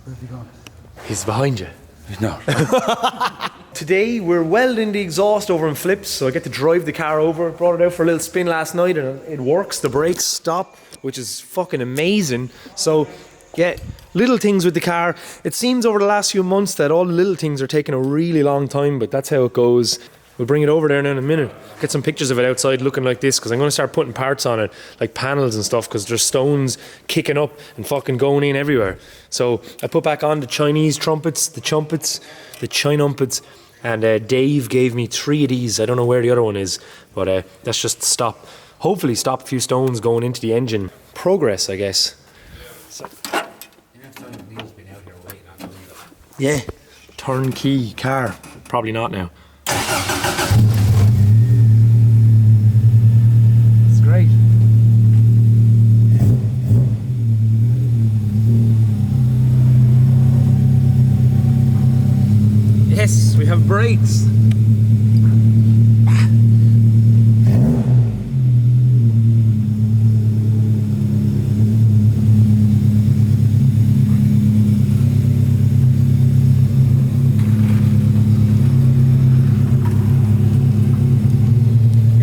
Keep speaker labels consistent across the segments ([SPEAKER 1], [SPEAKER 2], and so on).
[SPEAKER 1] Where's he gone?
[SPEAKER 2] He's behind you.
[SPEAKER 1] He's not.
[SPEAKER 2] Today we're welding the exhaust over in flips, so I get to drive the car over. Brought it out for a little spin last night and it works. The brakes stop, which is fucking amazing. So yeah, little things with the car. It seems over the last few months that all the little things are taking a really long time, but that's how it goes. We'll bring it over there now in a minute. Get some pictures of it outside looking like this, because I'm going to start putting parts on it, like panels and stuff, because there's stones kicking up and fucking going in everywhere. So I put back on the Chinese trumpets, the chinumpets, and Dave gave me 3 of these. I don't know where the other one is, but that's just to stop, hopefully stop a few stones going into the engine. Progress, I guess. So. Yeah, turnkey car. Probably not now. It's great. Yes, we have brakes.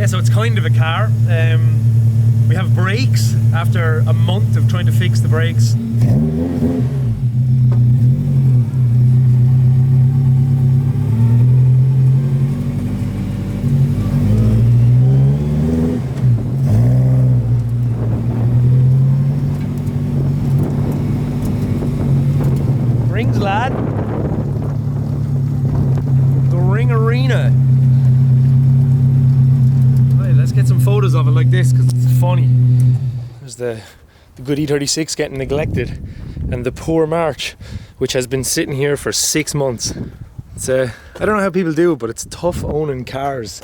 [SPEAKER 2] So it's kind of a car. We have brakes after a month of trying to fix the brakes. Rings, lad. The Ring Arena. Let's get some photos of it like this, because it's funny. There's the good E36 getting neglected, and the poor March, which has been sitting here for 6 months. It's I don't know how people do it, but it's tough owning cars.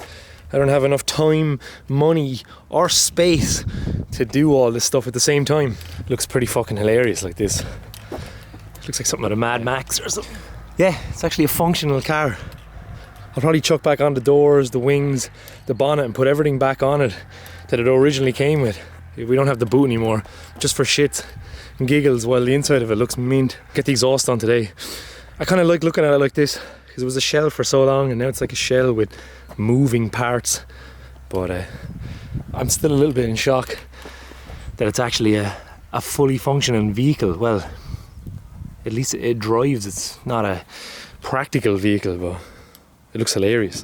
[SPEAKER 2] I don't have enough time, money, or space to do all this stuff at the same time. It looks pretty fucking hilarious like this. It looks like something out of Mad Max or something. Yeah, it's actually a functional car. I'll probably chuck back on the doors, the wings, the bonnet, and put everything back on it that it originally came with. We don't have the boot anymore, just for shits and giggles, while the inside of it looks mint. Get the exhaust on today. I kind of like looking at it like this, because it was a shell for so long, and now it's like a shell with moving parts. But I'm still a little bit in shock that it's actually a fully functioning vehicle. Well, at least it drives. It's not a practical vehicle, but it looks hilarious.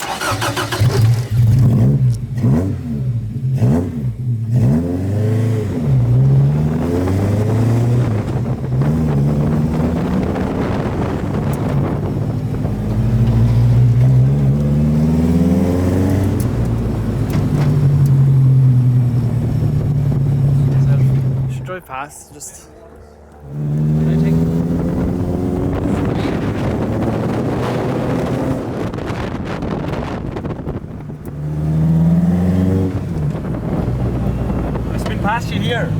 [SPEAKER 3] Should drive past, just... I think.
[SPEAKER 2] Past you here.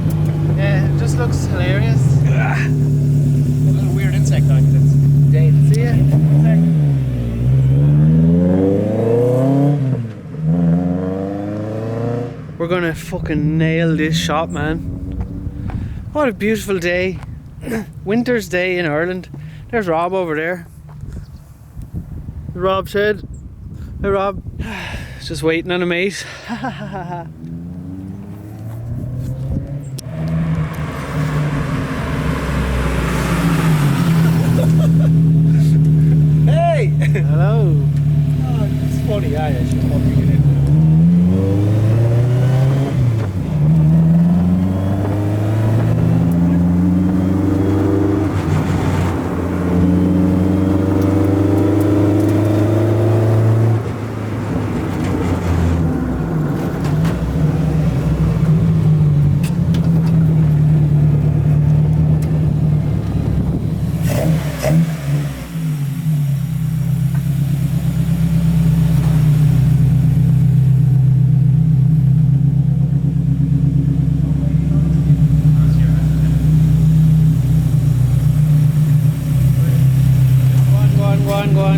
[SPEAKER 3] Yeah, it just looks hilarious.
[SPEAKER 2] A little weird insect on it. It's dead.
[SPEAKER 3] See ya. We're gonna fucking nail this shop, man. What a beautiful day. Winter's day in Ireland. There's Rob over there. Rob said, hey Rob. Just waiting on a mate.
[SPEAKER 2] Hey!
[SPEAKER 3] Hello.
[SPEAKER 2] Oh, it's funny, I should probably get in.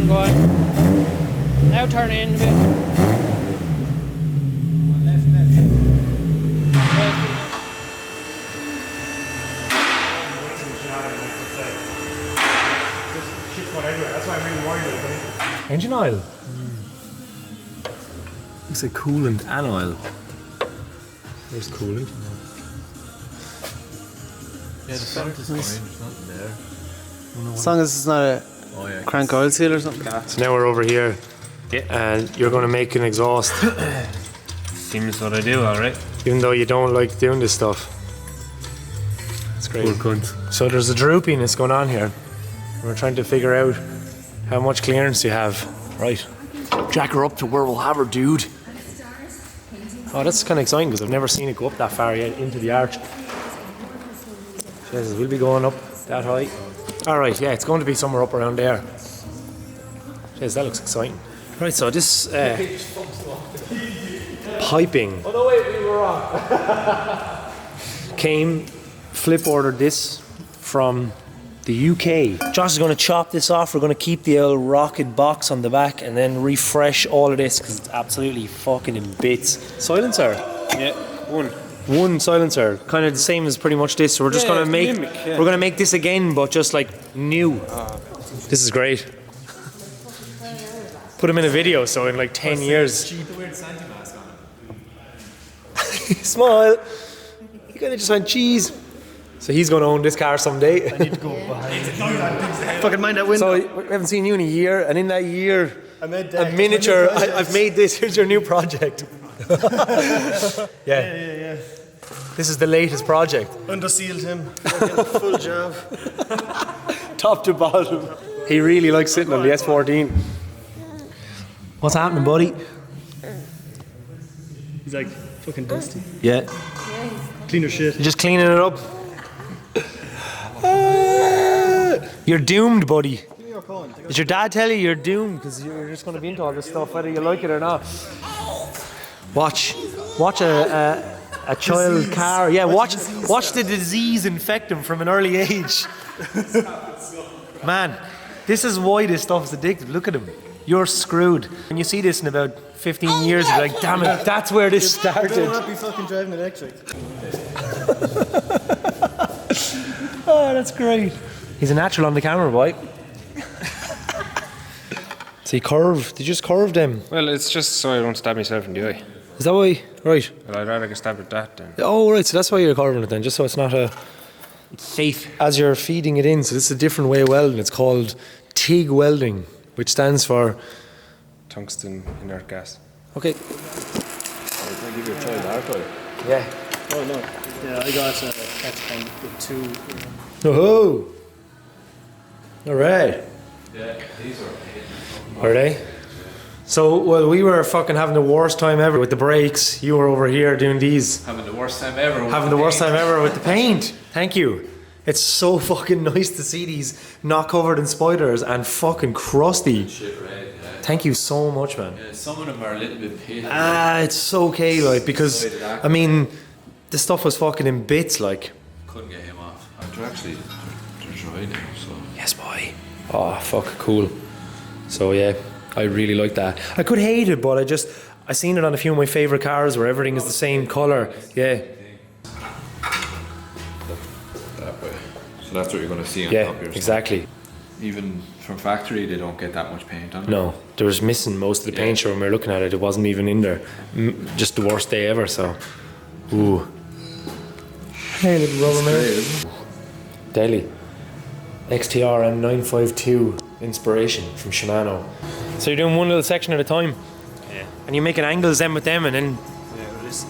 [SPEAKER 3] Go on. Now turn in a bit. Left.
[SPEAKER 2] everywhere. That's why I'm really worried about it. Engine oil. Looks like coolant and oil. There's coolant.
[SPEAKER 1] Yeah, the felt is fine. There's nothing there.
[SPEAKER 3] As long as it's not a crank oil seal or something.
[SPEAKER 2] So now we're over here, and you're going to make an exhaust.
[SPEAKER 1] Seems what I do, alright.
[SPEAKER 2] Even though you don't like doing this stuff. It's great.
[SPEAKER 1] Poor cunt.
[SPEAKER 2] So there's a droopiness going on here. We're trying to figure out how much clearance you have. Right. Jack her up to where we'll have her, dude. Oh, that's kind of exciting because I've never seen it go up that far yet into the arch. Jesus, we'll be going up that high. Alright, yeah, it's going to be somewhere up around there. Jeez, that looks exciting. Right, so this piping. Oh no, wait, we were wrong. Flip ordered this from the UK. Josh is going to chop this off. We're going to keep the old rocket box on the back and then refresh all of this because it's absolutely fucking in bits. Silencer.
[SPEAKER 1] Yeah,
[SPEAKER 2] One silencer, kind of the same as pretty much this. So we're just going to make we're going to make this again, but just like new. This is great. Put him in a video, so in like 10 years. Smile. He kind of just went cheese. So he's going to own this car someday.
[SPEAKER 3] I need to go behind. Fucking mind that window.
[SPEAKER 2] So we haven't seen you in a year, and in that year, I made a miniature. I've made this. Here's your new project. Yeah. This is the latest project.
[SPEAKER 3] Undersealed him. Full job.
[SPEAKER 2] Top to bottom. He really likes sitting on the S14. What's happening, buddy?
[SPEAKER 3] He's like fucking dusty.
[SPEAKER 2] Yeah.
[SPEAKER 3] Clean your shit.
[SPEAKER 2] You're just cleaning it up. You're doomed, buddy.
[SPEAKER 3] Give me your phone.
[SPEAKER 2] Did your dad tell you you're doomed because you're just going to be into all this stuff whether you like it or not? Watch a child car. Yeah, watch the disease infect him from an early age. Man, this is why this stuff's addictive. Look at him. You're screwed. When you see this in about 15 years, you're like, damn it, that's where this started.
[SPEAKER 3] You're not be fucking driving electric.
[SPEAKER 2] Oh, that's great. He's a natural on the camera, boy. So he curved. Did you just curve them?
[SPEAKER 1] Well, it's just so I don't stab myself in the eye.
[SPEAKER 2] Is that why? Right.
[SPEAKER 1] Well, I'd rather get stabbed at that than...
[SPEAKER 2] Oh, right. So that's why you're carving it then, just so it's not a... It's safe. As you're feeding it in, so this is a different way of welding. It's called TIG welding, which stands for...
[SPEAKER 1] Tungsten inert gas.
[SPEAKER 2] Okay.
[SPEAKER 1] Can I give you a child archive?
[SPEAKER 2] Yeah.
[SPEAKER 3] Oh no. Yeah, I got a catch pen with 2.
[SPEAKER 2] Oh. All right.
[SPEAKER 1] Yeah, these
[SPEAKER 2] Are they? So, well, we were fucking having the worst time ever with the brakes. You were over here doing these.
[SPEAKER 1] Having the worst time ever.
[SPEAKER 2] Having the worst time ever with the paint. Thank you. It's so fucking nice to see these not covered in spiders and fucking crusty.
[SPEAKER 1] Shit red, yeah.
[SPEAKER 2] Thank you so much, man.
[SPEAKER 1] Yeah, some of them are a little bit pale.
[SPEAKER 2] It's okay, like, because, I mean, the stuff was fucking in bits, like.
[SPEAKER 1] Couldn't get him off. They're actually, they're dry now, so.
[SPEAKER 2] Yes, boy. Oh, fuck, cool. So, yeah, I really like that. I could hate it, but I seen it on a few of my favourite cars where everything is the same colour. Yeah.
[SPEAKER 1] That way. So that's what you're going to see on top of your
[SPEAKER 2] exactly.
[SPEAKER 1] Even from factory, they don't get that much paint on.
[SPEAKER 2] No, there was missing most of the paint show when we were looking at it. It wasn't even in there. Just the worst day ever, so. Ooh. Hey, little rubber man. Daily. XTR M952 inspiration from Shimano. So you're doing one little section at a time?
[SPEAKER 1] Yeah.
[SPEAKER 2] And you're making angles then with them and then...
[SPEAKER 1] Yeah, it is.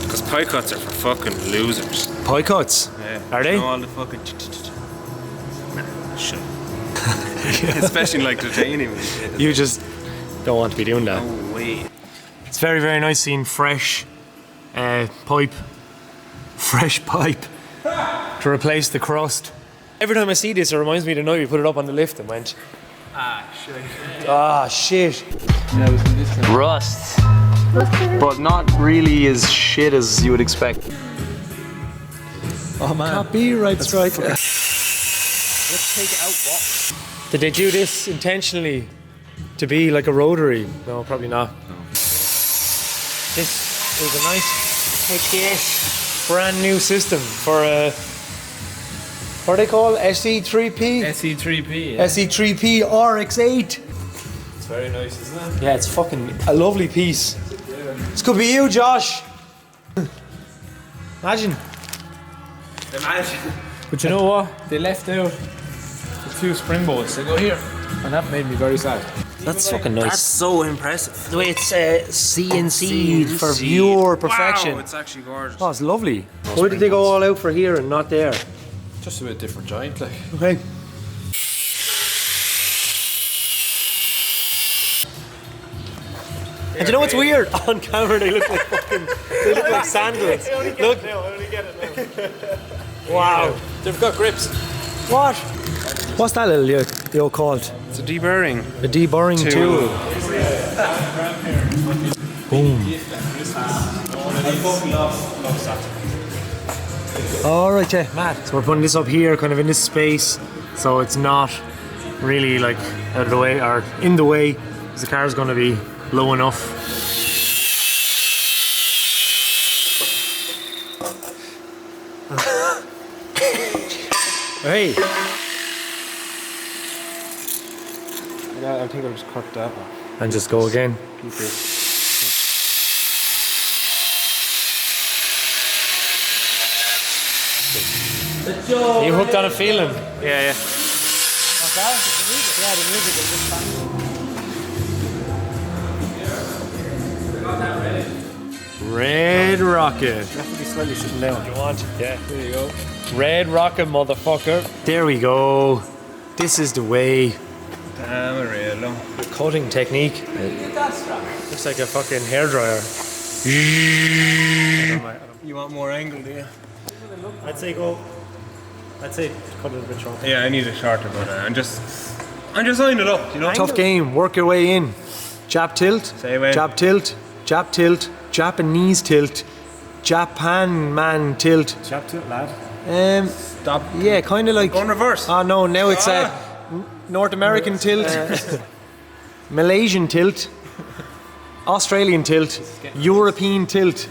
[SPEAKER 1] Because pie cuts are for fucking losers.
[SPEAKER 2] Pie cuts?
[SPEAKER 1] Yeah.
[SPEAKER 2] Are they?
[SPEAKER 1] You know, all the fucking... Nah, shut up. Especially like titanium.
[SPEAKER 2] You just don't want to be doing that.
[SPEAKER 1] No way.
[SPEAKER 2] It's very, very nice seeing fresh pipe. Fresh pipe. To replace the crust. Every time I see this, it reminds me of the night we put it up on the lift and went, ah, shit. Rust. But not really as shit as you would expect.
[SPEAKER 3] Oh man.
[SPEAKER 2] Copyright strike.
[SPEAKER 3] Let's take it out, what?
[SPEAKER 2] Did they do this intentionally to be like a rotary? No, probably not. No. This is a nice HDS brand new system for What are they called? SE3P?
[SPEAKER 1] SE3P.
[SPEAKER 2] SE3P RX8.
[SPEAKER 1] It's very nice, isn't it?
[SPEAKER 2] Yeah, it's fucking a lovely piece. This could be you, Josh. Imagine.
[SPEAKER 1] But you know what? They left out a few springboards. They go here. And that made me very sad.
[SPEAKER 2] That's fucking nice.
[SPEAKER 1] That's so impressive.
[SPEAKER 2] The way it's CNC for pure perfection.
[SPEAKER 1] Wow, it's actually gorgeous.
[SPEAKER 2] Oh, it's lovely. Why did they go all out for here and not there?
[SPEAKER 1] Just a bit different joint, like.
[SPEAKER 2] Okay. And you know what's weird? On camera they look like fucking, they look like sandals. Look. Wow.
[SPEAKER 1] They've got grips.
[SPEAKER 2] What? What's that little yo called?
[SPEAKER 1] It's a deburring.
[SPEAKER 2] A deburring tool. Boom. Alright, yeah, mad. So we're putting this up here, kind of in this space, so it's not really like out of the way or in the way, because the car's going to be low enough. Hey!
[SPEAKER 1] Yeah, I think I'll just cut that one.
[SPEAKER 2] And just go again. You hooked on a feeling?
[SPEAKER 1] Yeah.
[SPEAKER 2] What's that? The music? Yeah, the music is just fun. Red Rocket.
[SPEAKER 1] You have to be slightly sitting down.
[SPEAKER 2] You want? Yeah.
[SPEAKER 1] There you go.
[SPEAKER 2] Red Rocket, motherfucker. There we go. This is the way.
[SPEAKER 1] Damn, real.
[SPEAKER 2] The cutting technique. Looks like a fucking hairdryer.
[SPEAKER 1] You want more angle, do you?
[SPEAKER 2] I'd say go. I'd say cut it a bit shorter.
[SPEAKER 1] Yeah, I need it shorter, but I'm just eyeing it up, you know?
[SPEAKER 2] Tough game. Work your way in. Jab tilt.
[SPEAKER 1] Say when.
[SPEAKER 2] Jab tilt. Jab tilt. Japanese tilt. Japan man tilt.
[SPEAKER 1] Jab tilt, lad.
[SPEAKER 2] Stop. Yeah, kind of like.
[SPEAKER 1] Going reverse.
[SPEAKER 2] Oh no! Now it's North American tilt, Malaysian tilt, Australian tilt, European tilt.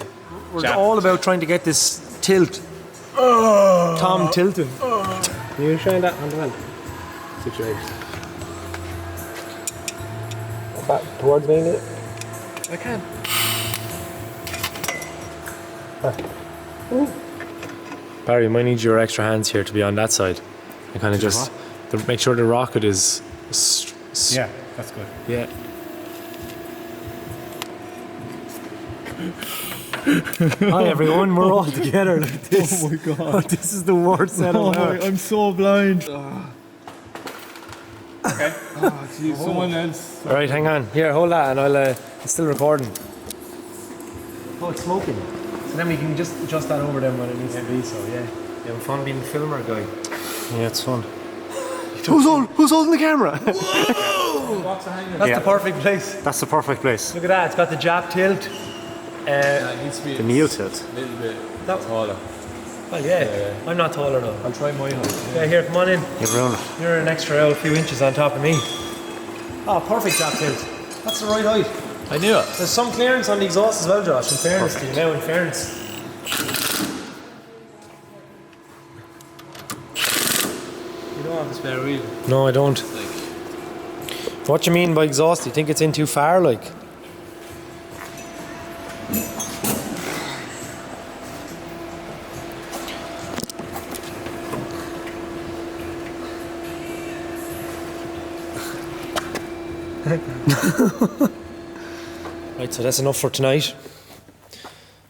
[SPEAKER 2] We're
[SPEAKER 1] Jab.
[SPEAKER 2] all about trying to get this tilt. Tom Tilton. You trying that on the well? Situation. Back towards me.
[SPEAKER 1] I can.
[SPEAKER 2] Barry, you might need your extra hands here to be on that side. And kind of just make sure the rocket is.
[SPEAKER 1] Yeah, that's good.
[SPEAKER 2] Yeah. Hi everyone, we're all together like this.
[SPEAKER 4] Oh my god.
[SPEAKER 2] This is the worst setup ever.
[SPEAKER 4] I'm so blind.
[SPEAKER 1] Okay.
[SPEAKER 4] Oh, geez, someone else.
[SPEAKER 2] Alright, hang on. Here, hold that and I'll it's still recording. Oh, it's smoking. So then we can just adjust that over them when it needs to be, so yeah. You have fun being the filmer guy. Yeah, it's fun. Who's holding the camera? That's the perfect place. That's the perfect place. Look at that, it's got the jab tilt.
[SPEAKER 1] It needs to be
[SPEAKER 2] The Neo tilt.
[SPEAKER 1] a little bit taller.
[SPEAKER 2] Well, yeah. I'm not taller though.
[SPEAKER 1] I'll try my height.
[SPEAKER 2] Yeah, here, come on in.
[SPEAKER 4] You're
[SPEAKER 2] You're an extra a few inches on top of me. Oh, perfect jab tilt. That's the right height.
[SPEAKER 1] I knew it.
[SPEAKER 2] There's some clearance on the exhaust as well, Josh, in fairness to you now, in fairness.
[SPEAKER 1] You don't have a spare wheel.
[SPEAKER 2] No, I don't. What do you mean by exhaust? Do you think it's in too far, like? Right, so that's enough for tonight.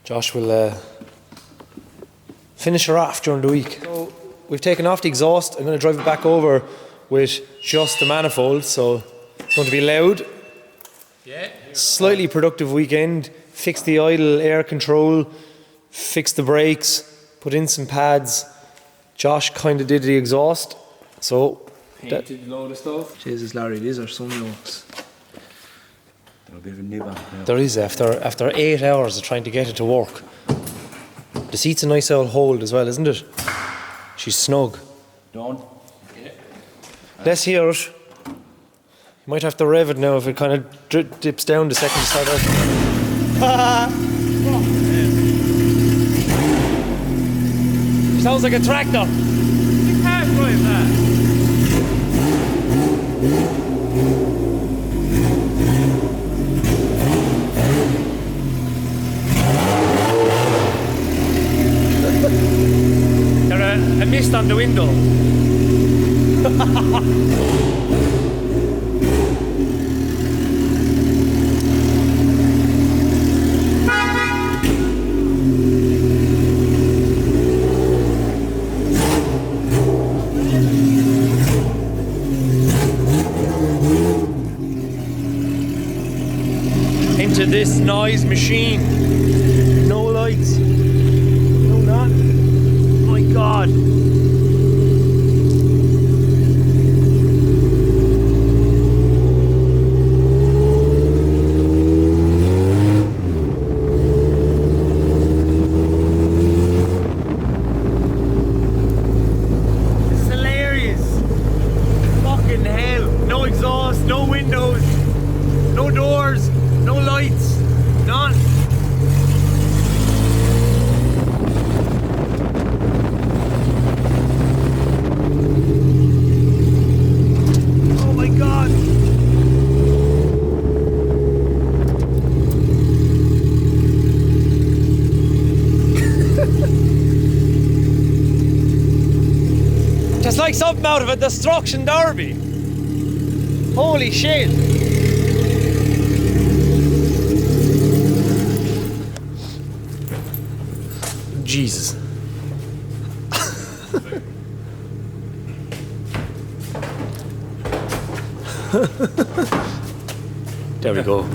[SPEAKER 2] Josh will finish her off during the week. So we've taken off the exhaust. I'm going to drive it back over with just the manifold, so it's going to be loud.
[SPEAKER 1] Yeah.
[SPEAKER 2] Slightly productive weekend. Fixed the idle air control, fixed the brakes, put in some pads. Josh kind of did the exhaust, so
[SPEAKER 1] Painted a load of stuff.
[SPEAKER 3] Jesus, Larry, these are some looks.
[SPEAKER 4] a bit of a nib on it now.
[SPEAKER 2] there is after 8 hours of trying to get it to work. The seat's a nice old hold as well, isn't it? She's snug.
[SPEAKER 4] Don't.
[SPEAKER 2] Let's hear it. You might have to rev it now if it kind of dips down the second you start out. Sounds like a tractor.
[SPEAKER 1] You can't
[SPEAKER 2] A mist on the window. Into this noise machine. No lights. No not. Oh my God. This is hilarious. Fucking hell. No exhaust, no windows, no doors. No lights, none. Oh my God. Just like something out of a destruction derby. Holy shit. Jesus. There we go.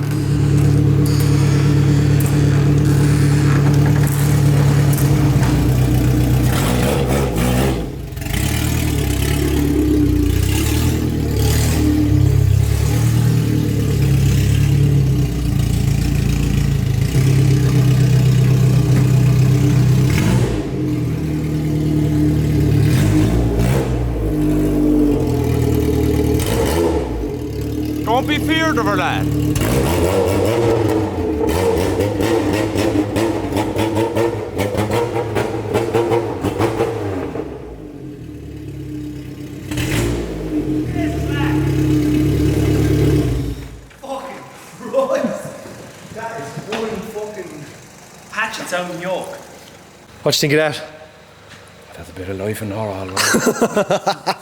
[SPEAKER 1] Don't be feared of her, lad.
[SPEAKER 2] Fucking Christ. That is one fucking hatchets out in York. What do you think of that?
[SPEAKER 4] That's a bit of life in her, all right.